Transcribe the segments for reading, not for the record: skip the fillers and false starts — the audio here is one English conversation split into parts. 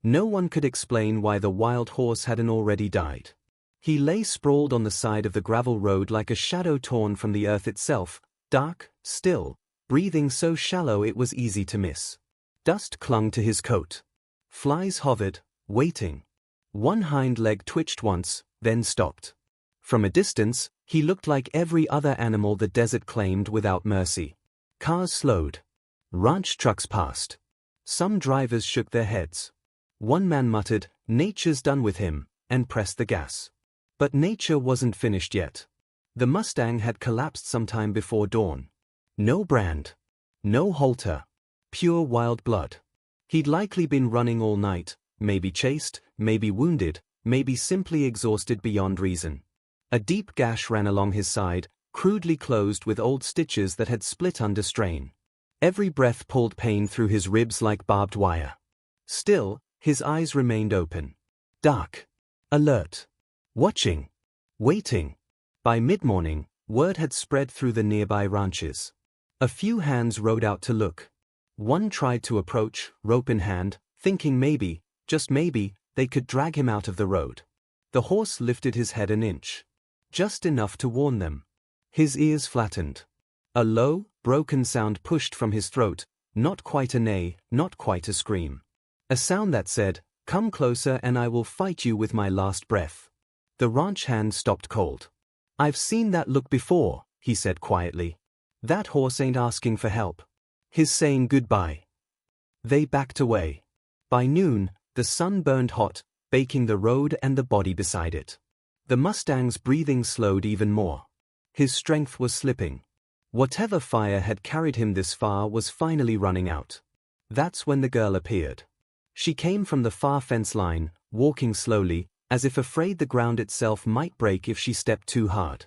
No one could explain why the wild horse hadn't already died. He lay sprawled on the side of the gravel road like a shadow torn from the earth itself, dark, still, breathing so shallow it was easy to miss. Dust clung to his coat. Flies hovered, waiting. One hind leg twitched once, then stopped. From a distance, he looked like every other animal the desert claimed without mercy. Cars slowed. Ranch trucks passed. Some drivers shook their heads. One man muttered, "Nature's done with him," and pressed the gas. But nature wasn't finished yet. The Mustang had collapsed sometime before dawn. No brand. No halter. Pure wild blood. He'd likely been running all night, maybe chased, maybe wounded, maybe simply exhausted beyond reason. A deep gash ran along his side, crudely closed with old stitches that had split under strain. Every breath pulled pain through his ribs like barbed wire. Still, his eyes remained open. Dark. Alert. Watching. Waiting. By mid-morning, word had spread through the nearby ranches. A few hands rode out to look. One tried to approach, rope in hand, thinking maybe, just maybe, they could drag him out of the road. The horse lifted his head an inch. Just enough to warn them. His ears flattened. A low, broken sound pushed from his throat, not quite a neigh, not quite a scream. A sound that said, "Come closer and I will fight you with my last breath." The ranch hand stopped cold. "I've seen that look before," he said quietly. "That horse ain't asking for help. He's saying goodbye." They backed away. By noon, the sun burned hot, baking the road and the body beside it. The Mustang's breathing slowed even more. His strength was slipping. Whatever fire had carried him this far was finally running out. That's when the girl appeared. She came from the far fence line, walking slowly, as if afraid the ground itself might break if she stepped too hard.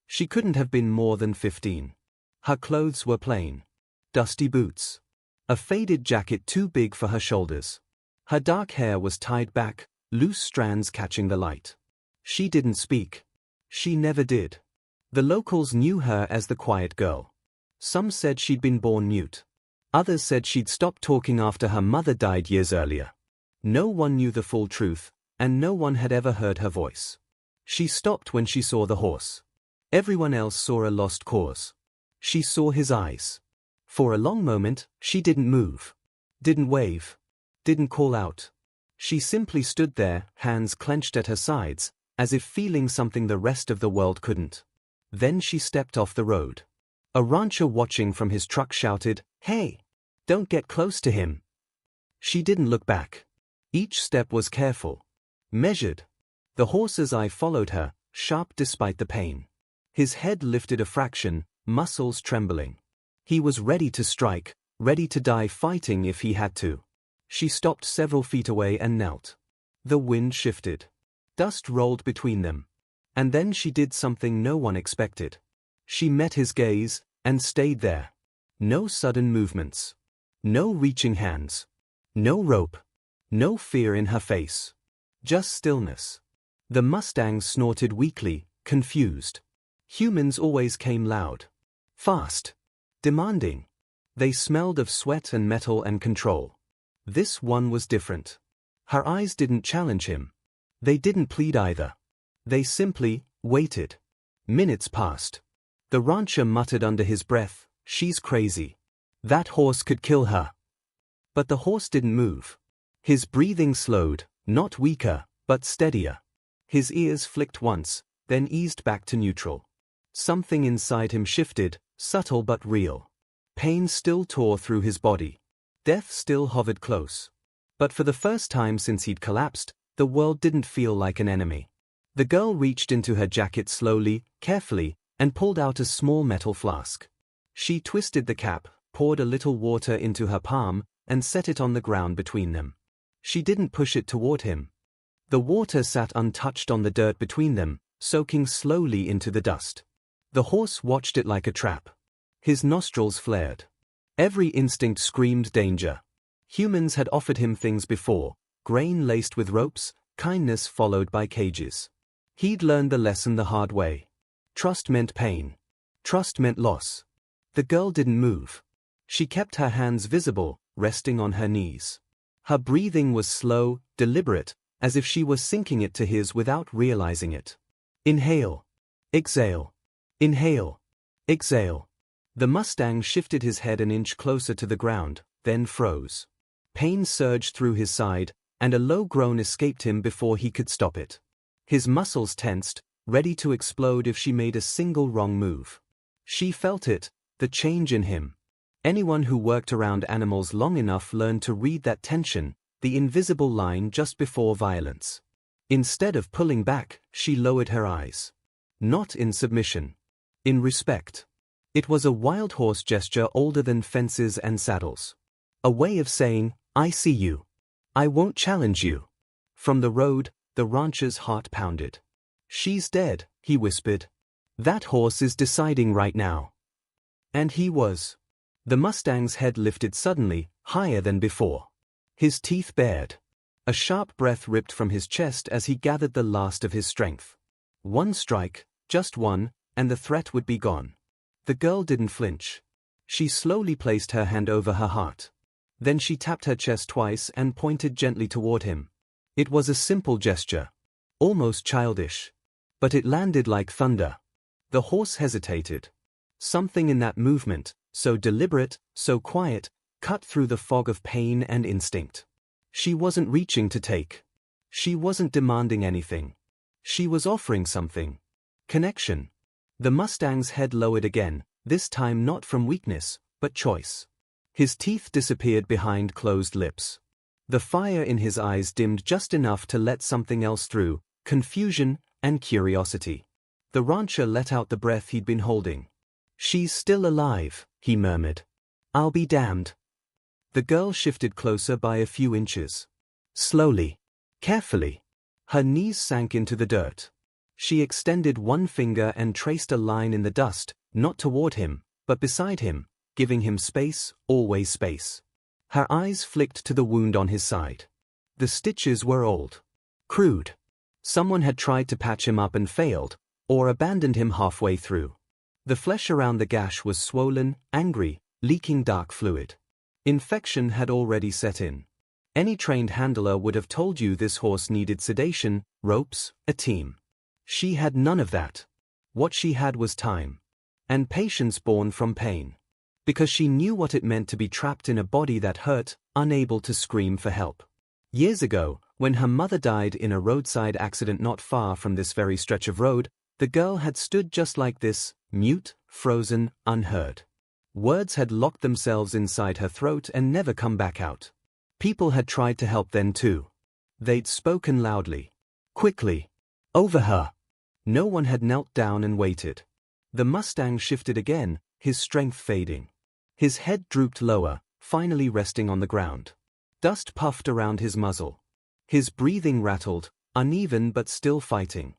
She couldn't have been more than 15. Her clothes were plain. Dusty boots. A faded jacket too big for her shoulders. Her dark hair was tied back, loose strands catching the light. She didn't speak. She never did. The locals knew her as the quiet girl. Some said she'd been born mute. Others said she'd stopped talking after her mother died years earlier. No one knew the full truth, and no one had ever heard her voice. She stopped when she saw the horse. Everyone else saw a lost cause. She saw his eyes. For a long moment, she didn't move. Didn't wave. Didn't call out. She simply stood there, hands clenched at her sides, as if feeling something the rest of the world couldn't. Then she stepped off the road. A rancher watching from his truck shouted, "Hey! Don't get close to him." She didn't look back. Each step was careful. Measured. The horse's eye followed her, sharp despite the pain. His head lifted a fraction, muscles trembling. He was ready to strike, ready to die fighting if he had to. She stopped several feet away and knelt. The wind shifted. Dust rolled between them. And then she did something no one expected. She met his gaze, and stayed there. No sudden movements. No reaching hands. No rope. No fear in her face. Just stillness. The Mustang snorted weakly, confused. Humans always came loud. Fast. Demanding. They smelled of sweat and metal and control. This one was different. Her eyes didn't challenge him. They didn't plead either. They simply waited. Minutes passed. The rancher muttered under his breath, "She's crazy. That horse could kill her." But the horse didn't move. His breathing slowed, not weaker, but steadier. His ears flicked once, then eased back to neutral. Something inside him shifted, subtle but real. Pain still tore through his body. Death still hovered close. But for the first time since he'd collapsed, the world didn't feel like an enemy. The girl reached into her jacket slowly, carefully, and pulled out a small metal flask. She twisted the cap, poured a little water into her palm, and set it on the ground between them. She didn't push it toward him. The water sat untouched on the dirt between them, soaking slowly into the dust. The horse watched it like a trap. His nostrils flared. Every instinct screamed danger. Humans had offered him things before, grain laced with ropes, kindness followed by cages. He'd learned the lesson the hard way. Trust meant pain. Trust meant loss. The girl didn't move. She kept her hands visible, resting on her knees. Her breathing was slow, deliberate, as if she was sinking it to his without realizing it. Inhale. Exhale. Inhale. Exhale. The Mustang shifted his head an inch closer to the ground, then froze. Pain surged through his side, and a low groan escaped him before he could stop it. His muscles tensed, ready to explode if she made a single wrong move. She felt it, the change in him. Anyone who worked around animals long enough learned to read that tension, the invisible line just before violence. Instead of pulling back, she lowered her eyes. Not in submission. In respect. It was a wild horse gesture older than fences and saddles. A way of saying, I see you. I won't challenge you. From the road, the rancher's heart pounded. She's dead, he whispered. That horse is deciding right now. And he was. The Mustang's head lifted suddenly, higher than before. His teeth bared. A sharp breath ripped from his chest as he gathered the last of his strength. One strike, just one, and the threat would be gone. The girl didn't flinch. She slowly placed her hand over her heart. Then she tapped her chest twice and pointed gently toward him. It was a simple gesture. Almost childish. But it landed like thunder. The horse hesitated. Something in that movement, so deliberate, so quiet, cut through the fog of pain and instinct. She wasn't reaching to take. She wasn't demanding anything. She was offering something. Connection. The Mustang's head lowered again, this time not from weakness, but choice. His teeth disappeared behind closed lips. The fire in his eyes dimmed just enough to let something else through, confusion and curiosity. The rancher let out the breath he'd been holding. She's still alive, he murmured. I'll be damned. The girl shifted closer by a few inches. Slowly. Carefully. Her knees sank into the dirt. She extended one finger and traced a line in the dust, not toward him, but beside him, giving him space, always space. Her eyes flicked to the wound on his side. The stitches were old. Crude. Someone had tried to patch him up and failed, or abandoned him halfway through. The flesh around the gash was swollen, angry, leaking dark fluid. Infection had already set in. Any trained handler would have told you this horse needed sedation, ropes, a team. She had none of that. What she had was time. And patience born from pain. Because she knew what it meant to be trapped in a body that hurt, unable to scream for help. Years ago, when her mother died in a roadside accident not far from this very stretch of road, the girl had stood just like this, mute, frozen, unheard. Words had locked themselves inside her throat and never come back out. People had tried to help then too. They'd spoken loudly. Quickly. Over her. No one had knelt down and waited. The Mustang shifted again, his strength fading. His head drooped lower, finally resting on the ground. Dust puffed around his muzzle. His breathing rattled, uneven but still fighting.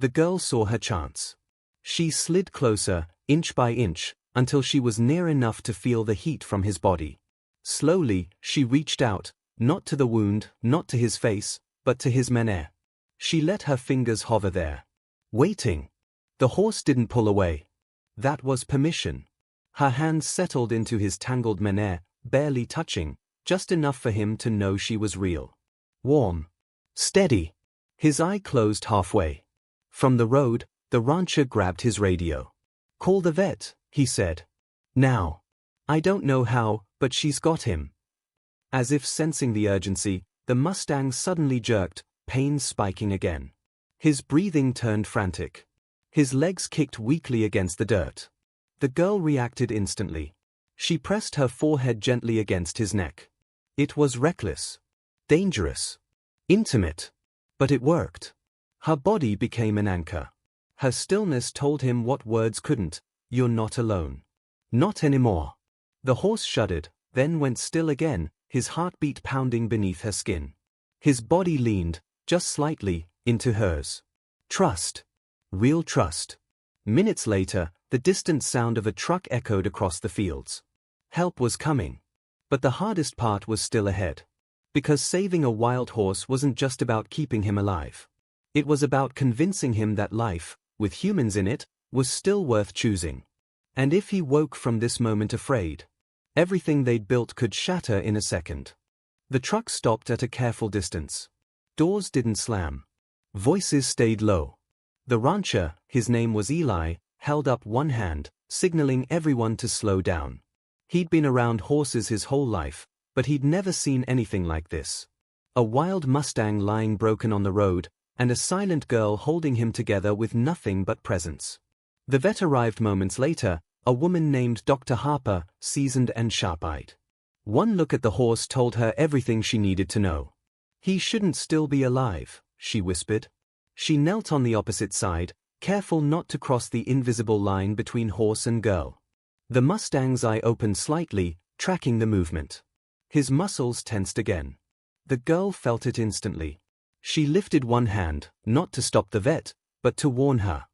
The girl saw her chance. She slid closer, inch by inch, until she was near enough to feel the heat from his body. Slowly, she reached out, not to the wound, not to his face, but to his menere. She let her fingers hover there. Waiting. The horse didn't pull away. That was permission. Her hands settled into his tangled menere, barely touching, just enough for him to know she was real. Warm. Steady. His eye closed halfway. From the road, the rancher grabbed his radio. Call the vet, he said. Now. I don't know how, but she's got him. As if sensing the urgency, the Mustang suddenly jerked, pain spiking again. His breathing turned frantic. His legs kicked weakly against the dirt. The girl reacted instantly. She pressed her forehead gently against his neck. It was reckless. Dangerous. Intimate. But it worked. Her body became an anchor. Her stillness told him what words couldn't. You're not alone. Not anymore. The horse shuddered, then went still again, his heartbeat pounding beneath her skin. His body leaned, just slightly, into hers. Trust. Real trust. Minutes later, the distant sound of a truck echoed across the fields. Help was coming. But the hardest part was still ahead. Because saving a wild horse wasn't just about keeping him alive. It was about convincing him that life, with humans in it, was still worth choosing. And if he woke from this moment afraid, everything they'd built could shatter in a second. The truck stopped at a careful distance. Doors didn't slam. Voices stayed low. The rancher, his name was Eli, held up one hand, signaling everyone to slow down. He'd been around horses his whole life, but he'd never seen anything like this. A wild Mustang lying broken on the road, and a silent girl holding him together with nothing but presence. The vet arrived moments later, a woman named Dr. Harper, seasoned and sharp-eyed. One look at the horse told her everything she needed to know. "He shouldn't still be alive," she whispered. She knelt on the opposite side, careful not to cross the invisible line between horse and girl. The Mustang's eye opened slightly, tracking the movement. His muscles tensed again. The girl felt it instantly. She lifted one hand, not to stop the vet, but to warn her.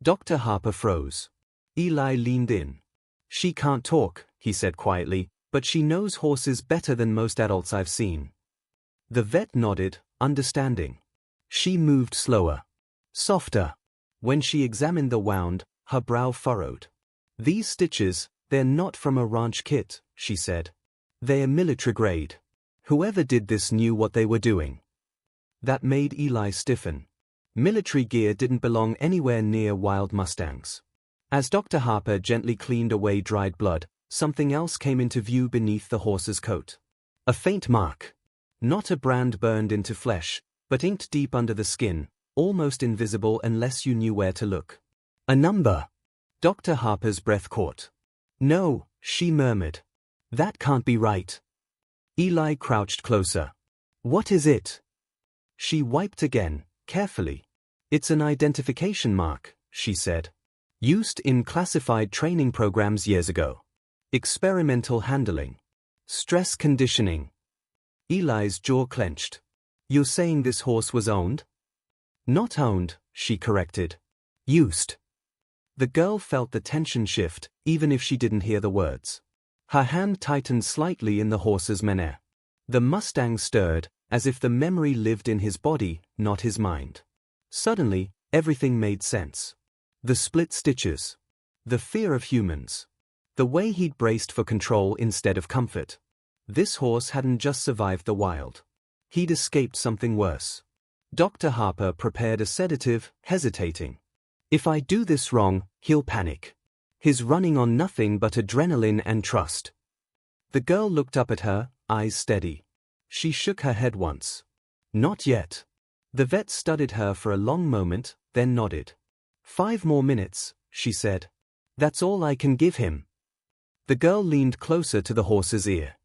Dr. Harper froze. Eli leaned in. "She can't talk," he said quietly, "but she knows horses better than most adults I've seen." The vet nodded, understanding. She moved slower. Softer. When she examined the wound, her brow furrowed. "These stitches, they're not from a ranch kit," she said. "They're military grade. Whoever did this knew what they were doing." That made Eli stiffen. Military gear didn't belong anywhere near wild Mustangs. As Dr. Harper gently cleaned away dried blood, something else came into view beneath the horse's coat. A faint mark. Not a brand burned into flesh, but inked deep under the skin, almost invisible unless you knew where to look. "A number." Dr. Harper's breath caught. "No," she murmured. "That can't be right." Eli crouched closer. "What is it?" She wiped again, carefully. "It's an identification mark," she said. "Used in classified training programs years ago. Experimental handling. Stress conditioning." Eli's jaw clenched. "You're saying this horse was owned?" "Not owned," she corrected. "Used." The girl felt the tension shift, even if she didn't hear the words. Her hand tightened slightly in the horse's menere. The Mustang stirred, as if the memory lived in his body, not his mind. Suddenly, everything made sense. The split stitches. The fear of humans. The way he'd braced for control instead of comfort. This horse hadn't just survived the wild. He'd escaped something worse. Dr. Harper prepared a sedative, hesitating. "If I do this wrong, he'll panic. He's running on nothing but adrenaline and trust." The girl looked up at her, eyes steady. She shook her head once. "Not yet." The vet studied her for a long moment, then nodded. "5 more minutes," she said. "That's all I can give him." The girl leaned closer to the horse's ear.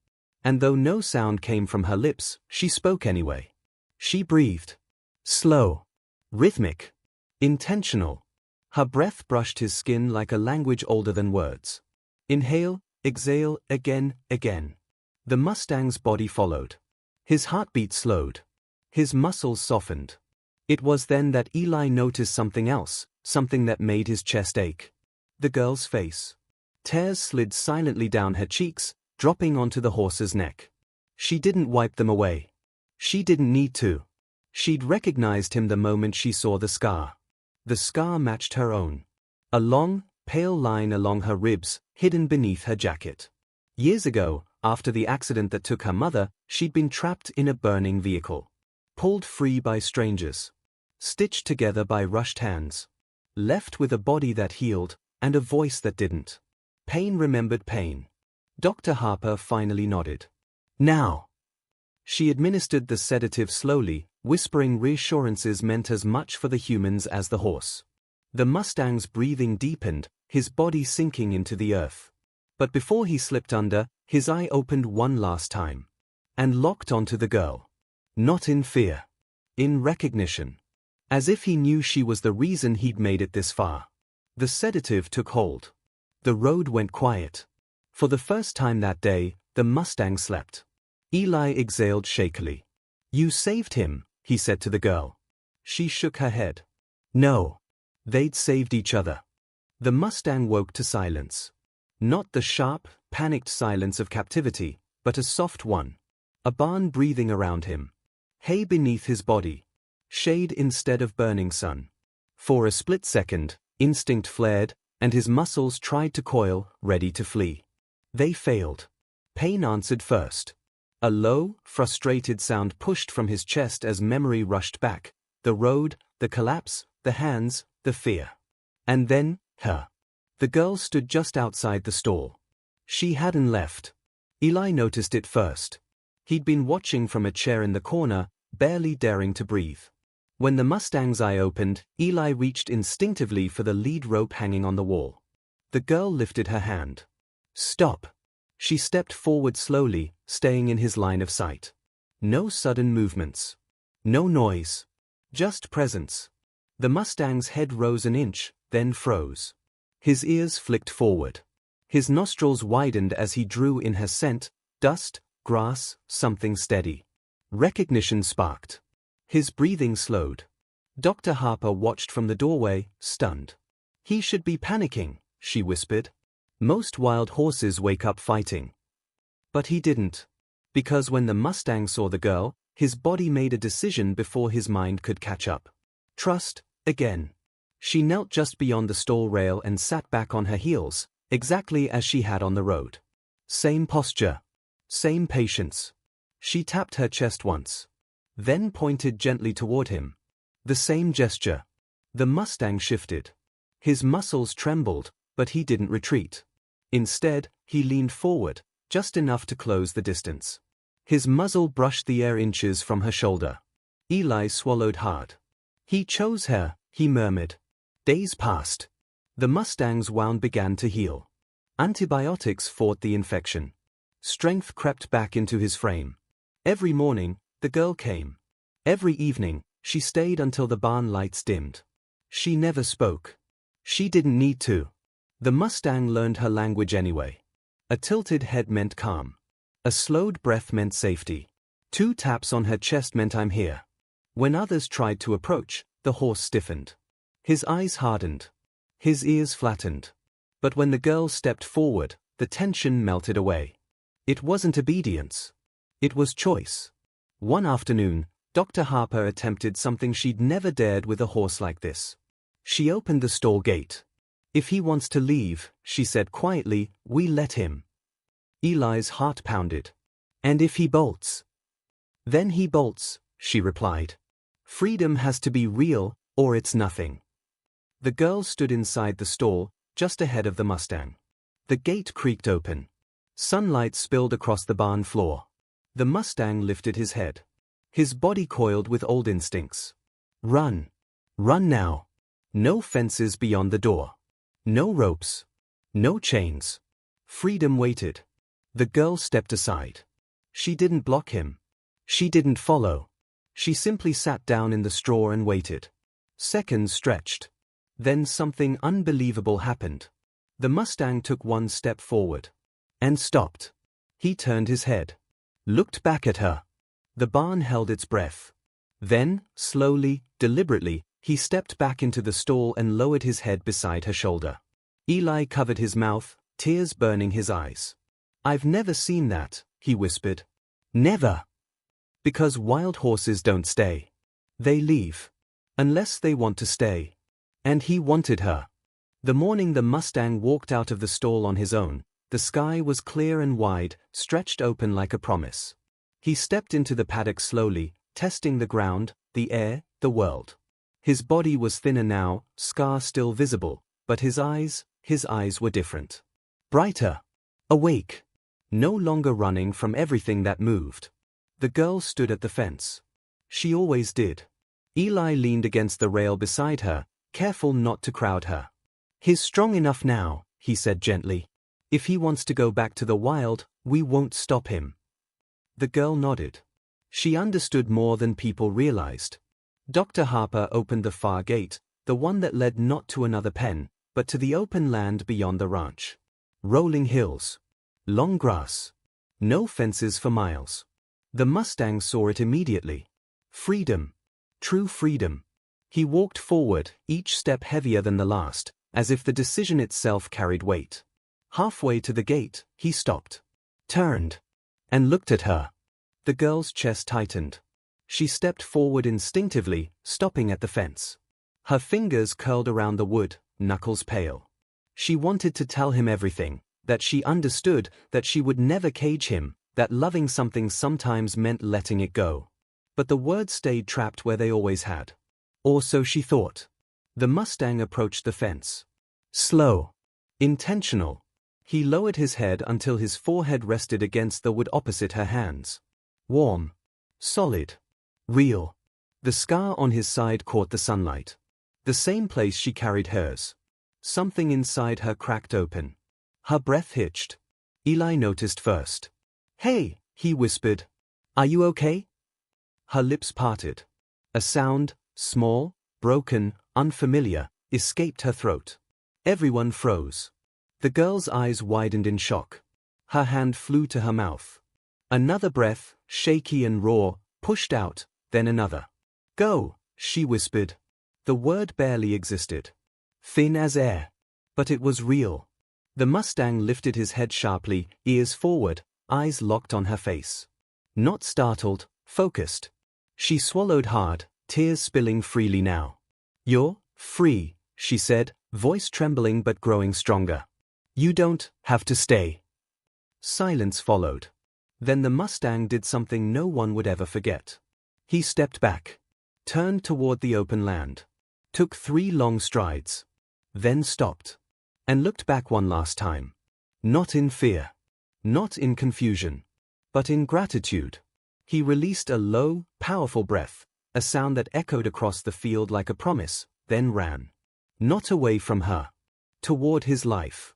And though no sound came from her lips, she spoke anyway. She breathed. Slow. Rhythmic. Intentional. Her breath brushed his skin like a language older than words. Inhale, exhale, again, again. The Mustang's body followed. His heartbeat slowed. His muscles softened. It was then that Eli noticed something else, something that made his chest ache. The girl's face. Tears slid silently down her cheeks, dropping onto the horse's neck. She didn't wipe them away. She didn't need to. She'd recognized him the moment she saw the scar. The scar matched her own. A long, pale line along her ribs, hidden beneath her jacket. Years ago, after the accident that took her mother, she'd been trapped in a burning vehicle. Pulled free by strangers. Stitched together by rushed hands. Left with a body that healed, and a voice that didn't. Pain remembered pain. Dr. Harper finally nodded. "Now." She administered the sedative slowly, whispering reassurances meant as much for the humans as the horse. The Mustang's breathing deepened, his body sinking into the earth. But before he slipped under, his eye opened one last time. And locked onto the girl. Not in fear. In recognition. As if he knew she was the reason he'd made it this far. The sedative took hold. The road went quiet. For the first time that day, the Mustang slept. Eli exhaled shakily. "You saved him," he said to the girl. She shook her head. "No. They'd saved each other." The Mustang woke to silence. Not the sharp, panicked silence of captivity, but a soft one. A barn breathing around him. Hay beneath his body. Shade instead of burning sun. For a split second, instinct flared, and his muscles tried to coil, ready to flee. They failed. Pain answered first. A low, frustrated sound pushed from his chest as memory rushed back. The road, the collapse, the hands, the fear. And then, her. The girl stood just outside the stall. She hadn't left. Eli noticed it first. He'd been watching from a chair in the corner, barely daring to breathe. When the Mustang's eye opened, Eli reached instinctively for the lead rope hanging on the wall. The girl lifted her hand. Stop. She stepped forward slowly, staying in his line of sight. No sudden movements. No noise. Just presence. The Mustang's head rose an inch, then froze. His ears flicked forward. His nostrils widened as he drew in her scent, dust, grass, something steady. Recognition sparked. His breathing slowed. Dr. Harper watched from the doorway, stunned. He should be panicking, she whispered. Most wild horses wake up fighting. But he didn't. Because when the Mustang saw the girl, his body made a decision before his mind could catch up. Trust, again. She knelt just beyond the stall rail and sat back on her heels, exactly as she had on the road. Same posture. Same patience. She tapped her chest once. Then pointed gently toward him. The same gesture. The Mustang shifted. His muscles trembled, but he didn't retreat. Instead, he leaned forward, just enough to close the distance. His muzzle brushed the air inches from her shoulder. Eli swallowed hard. He chose her, he murmured. Days passed. The Mustang's wound began to heal. Antibiotics fought the infection. Strength crept back into his frame. Every morning, the girl came. Every evening, she stayed until the barn lights dimmed. She never spoke. She didn't need to. The Mustang learned her language anyway. A tilted head meant calm. A slowed breath meant safety. 2 taps on her chest meant I'm here. When others tried to approach, the horse stiffened. His eyes hardened. His ears flattened. But when the girl stepped forward, the tension melted away. It wasn't obedience. It was choice. One afternoon, Dr. Harper attempted something she'd never dared with a horse like this. She opened the stall gate. If he wants to leave, she said quietly, we let him. Eli's heart pounded. And if he bolts? Then he bolts, she replied. Freedom has to be real, or it's nothing. The girl stood inside the stall, just ahead of the Mustang. The gate creaked open. Sunlight spilled across the barn floor. The Mustang lifted his head. His body coiled with old instincts. Run. Run now. No fences beyond the door. No ropes. No chains. Freedom waited. The girl stepped aside. She didn't block him. She didn't follow. She simply sat down in the straw and waited. Seconds stretched. Then something unbelievable happened. The Mustang took one step forward. And stopped. He turned his head. Looked back at her. The barn held its breath. Then, slowly, deliberately, he stepped back into the stall and lowered his head beside her shoulder. Eli covered his mouth, tears burning his eyes. I've never seen that, he whispered. Never. Because wild horses don't stay. They leave. Unless they want to stay. And he wanted her. The morning the Mustang walked out of the stall on his own, the sky was clear and wide, stretched open like a promise. He stepped into the paddock slowly, testing the ground, the air, the world. His body was thinner now, scar still visible, but his eyes were different. Brighter. Awake. No longer running from everything that moved. The girl stood at the fence. She always did. Eli leaned against the rail beside her, careful not to crowd her. He's strong enough now, he said gently. If he wants to go back to the wild, we won't stop him. The girl nodded. She understood more than people realized. Dr. Harper opened the far gate, the one that led not to another pen, but to the open land beyond the ranch. Rolling hills. Long grass. No fences for miles. The Mustang saw it immediately. Freedom. True freedom. He walked forward, each step heavier than the last, as if the decision itself carried weight. Halfway to the gate, he stopped. Turned. And looked at her. The girl's chest tightened. She stepped forward instinctively, stopping at the fence. Her fingers curled around the wood, knuckles pale. She wanted to tell him everything, that she understood, that she would never cage him, that loving something sometimes meant letting it go. But the words stayed trapped where they always had. Or so she thought. The Mustang approached the fence. Slow. Intentional. He lowered his head until his forehead rested against the wood opposite her hands. Warm. Solid. Real. The scar on his side caught the sunlight. The same place she carried hers. Something inside her cracked open. Her breath hitched. Eli noticed first. "Hey," he whispered. "Are you okay?" Her lips parted. A sound, small, broken, unfamiliar, escaped her throat. Everyone froze. The girl's eyes widened in shock. Her hand flew to her mouth. Another breath, shaky and raw, pushed out, then another. "Go," she whispered. The word barely existed. Thin as air. But it was real. The Mustang lifted his head sharply, ears forward, eyes locked on her face. Not startled, focused. She swallowed hard, tears spilling freely now. "You're free," she said, voice trembling but growing stronger. "You don't have to stay." Silence followed. Then the Mustang did something no one would ever forget. He stepped back, turned toward the open land, took 3 long strides, then stopped, and looked back one last time. Not in fear, not in confusion, but in gratitude. He released a low, powerful breath, a sound that echoed across the field like a promise, then ran. Not away from her. Toward his life.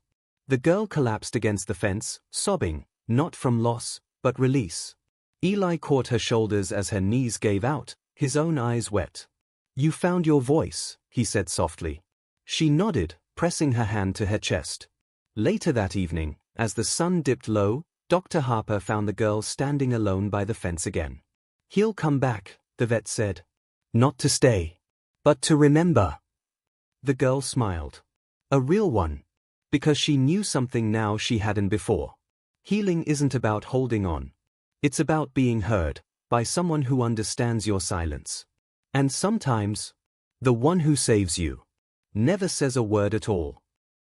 The girl collapsed against the fence, sobbing, not from loss, but release. Eli caught her shoulders as her knees gave out, his own eyes wet. "You found your voice," he said softly. She nodded, pressing her hand to her chest. Later that evening, as the sun dipped low, Dr. Harper found the girl standing alone by the fence again. "He'll come back," the vet said. "Not to stay, but to remember." The girl smiled. A real one. Because she knew something now she hadn't before. Healing isn't about holding on. It's about being heard, by someone who understands your silence. And sometimes, the one who saves you never says a word at all.